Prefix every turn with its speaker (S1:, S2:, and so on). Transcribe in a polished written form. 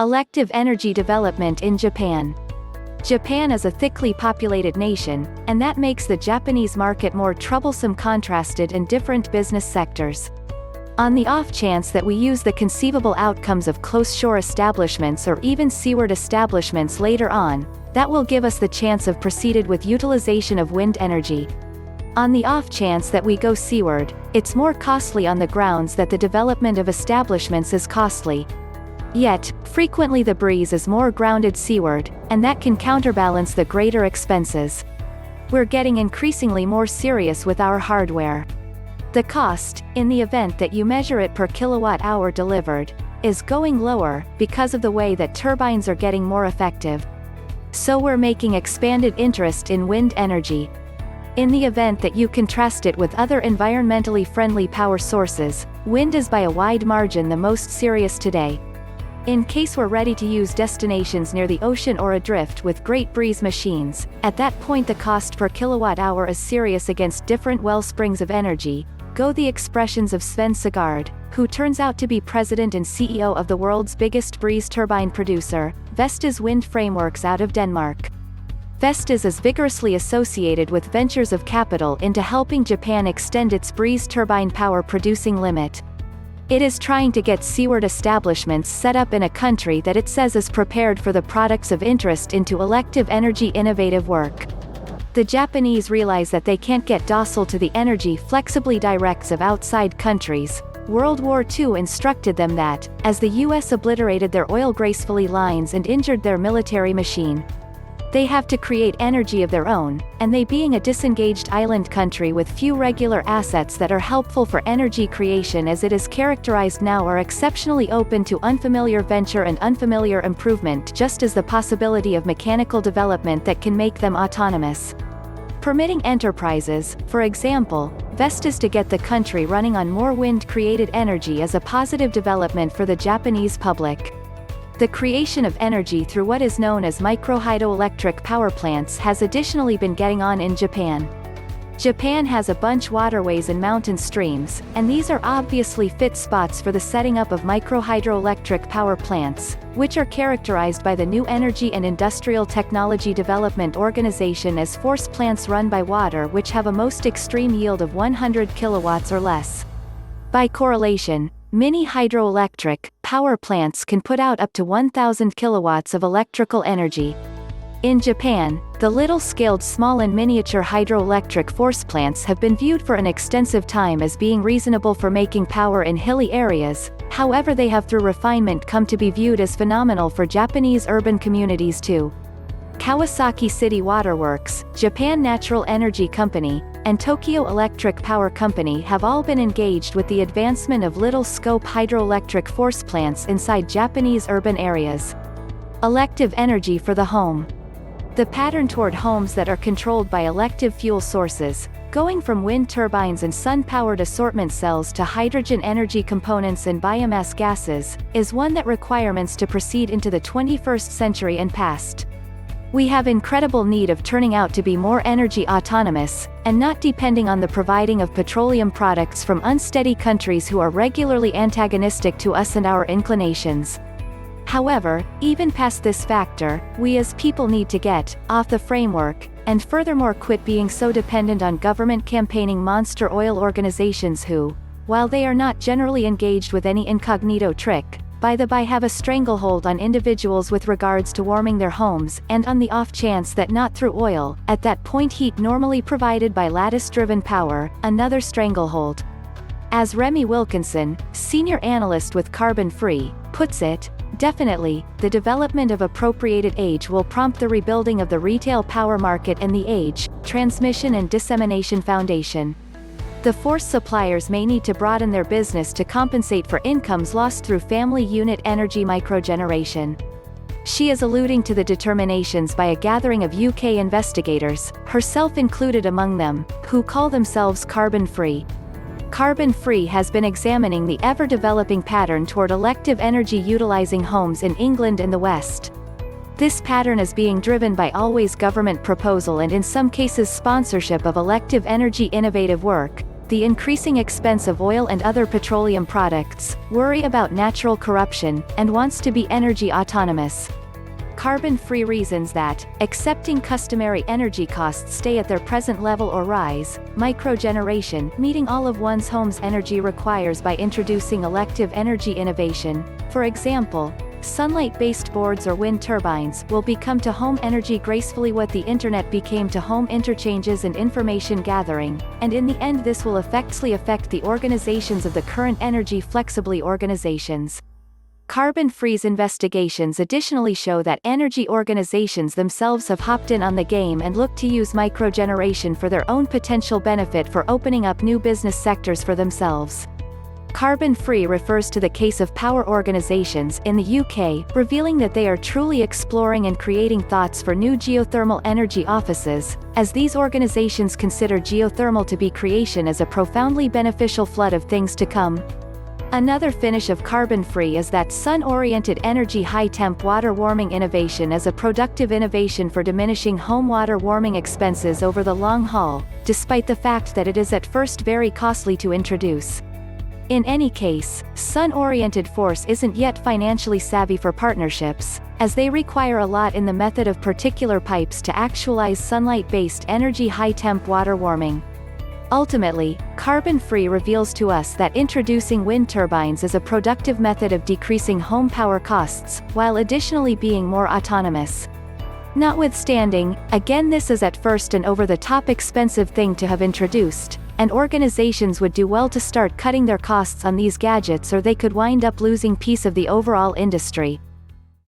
S1: Elective energy development in Japan. Japan is a thickly populated nation, and that makes the Japanese market more troublesome contrasted in different business sectors. On the off chance that we use the conceivable outcomes of close shore establishments or even seaward establishments later on, that will give us the chance of proceeded with utilization of wind energy. On the off chance that we go seaward, it's more costly on the grounds that the development of establishments is costly. Yet, frequently the breeze is more grounded seaward, and that can counterbalance the greater expenses. We're getting increasingly more serious with our hardware. The cost, in the event that you measure it per kilowatt-hour delivered, is going lower, because of the way that turbines are getting more effective. So we're making expanded interest in wind energy. In the event that you contrast it with other environmentally friendly power sources, wind is by a wide margin the most serious today. In case we're ready to use destinations near the ocean or adrift with great breeze machines, at that point the cost per kilowatt-hour is serious against different well springs of energy. Go the expressions of Sven Sigard, who turns out to be president and CEO of the world's biggest breeze turbine producer, Vestas Wind Frameworks out of Denmark. Vestas is vigorously associated with ventures of capital into helping Japan extend its breeze turbine power producing limit. It is trying to get seaward establishments set up in a country that it says is prepared for the products of interest into elective energy innovative work. The Japanese realize that they can't get docile to the energy flexibly directs of outside countries. World War II instructed them that, as the US obliterated their oil gracefully lines and injured their military machine, they have to create energy of their own, and they being a disengaged island country with few regular assets that are helpful for energy creation as it is characterized now are exceptionally open to unfamiliar venture and unfamiliar improvement just as the possibility of mechanical development that can make them autonomous. Permitting enterprises, for example, Vestas to get the country running on more wind-created energy is a positive development for the Japanese public. The creation of energy through what is known as microhydroelectric power plants has additionally been getting on in Japan. Japan has a bunch waterways and mountain streams, and these are obviously fit spots for the setting up of microhydroelectric power plants, which are characterized by the New Energy and Industrial Technology Development Organization as force plants run by water which have a most extreme yield of 100 kilowatts or less. By correlation, mini hydroelectric power plants can put out up to 1,000 kilowatts of electrical energy. In Japan, the little-scaled small and miniature hydroelectric force plants have been viewed for an extensive time as being reasonable for making power in hilly areas, however they have through refinement come to be viewed as phenomenal for Japanese urban communities too. Kawasaki City Waterworks, Japan Natural Energy Company, and Tokyo Electric Power Company have all been engaged with the advancement of little-scope hydroelectric force plants inside Japanese urban areas. Elective energy for the home. The pattern toward homes that are controlled by elective fuel sources, going from wind turbines and sun-powered assortment cells to hydrogen energy components and biomass gases, is one that requirements to proceed into the 21st century and past. We have incredible need of turning out to be more energy autonomous, and not depending on the providing of petroleum products from unsteady countries who are regularly antagonistic to us and our inclinations. However, even past this factor, we as people need to get off the framework, and furthermore quit being so dependent on government campaigning monster oil organizations who, while they are not generally engaged with any incognito trick, by the by have a stranglehold on individuals with regards to warming their homes, and on the off chance that not through oil, at that point heat normally provided by lattice-driven power, another stranglehold. As Remy Wilkinson, senior analyst with Carbon Free, puts it, definitely, the development of appropriated age will prompt the rebuilding of the retail power market and the age, transmission and dissemination foundation. The force suppliers may need to broaden their business to compensate for incomes lost through family unit energy microgeneration. She is alluding to the determinations by a gathering of UK investigators, herself included among them, who call themselves Carbon Free. Carbon Free has been examining the ever-developing pattern toward elective energy utilizing homes in England and the West. This pattern is being driven by always government proposal and in some cases sponsorship of elective energy innovative work, the increasing expense of oil and other petroleum products, worry about natural corruption, and wants to be energy autonomous. Carbon-free reasons that, accepting customary energy costs stay at their present level or rise, microgeneration, meeting all of one's home's energy requires by introducing elective energy innovation, for example, sunlight-based boards or wind turbines, will become to home energy gracefully what the internet became to home interchanges and information gathering, and in the end this will effectively affect the organizations of the current energy flexibly organizations. Carbon-free's investigations additionally show that energy organizations themselves have hopped in on the game and look to use microgeneration for their own potential benefit for opening up new business sectors for themselves. Carbon-free refers to the case of power organizations in the UK, revealing that they are truly exploring and creating thoughts for new geothermal energy offices, as these organizations consider geothermal to be creation as a profoundly beneficial flood of things to come. Another finish of carbon-free is that sun-oriented energy high-temp water warming innovation is a productive innovation for diminishing home water warming expenses over the long haul, despite the fact that it is at first very costly to introduce. In any case, sun-oriented force isn't yet financially savvy for partnerships, as they require a lot in the method of particular pipes to actualize sunlight-based energy high-temp water warming. Ultimately, carbon-free reveals to us that introducing wind turbines is a productive method of decreasing home power costs, while additionally being more autonomous. Notwithstanding, again this is at first an over-the-top expensive thing to have introduced, and organizations would do well to start cutting their costs on these gadgets or they could wind up losing piece of the overall industry.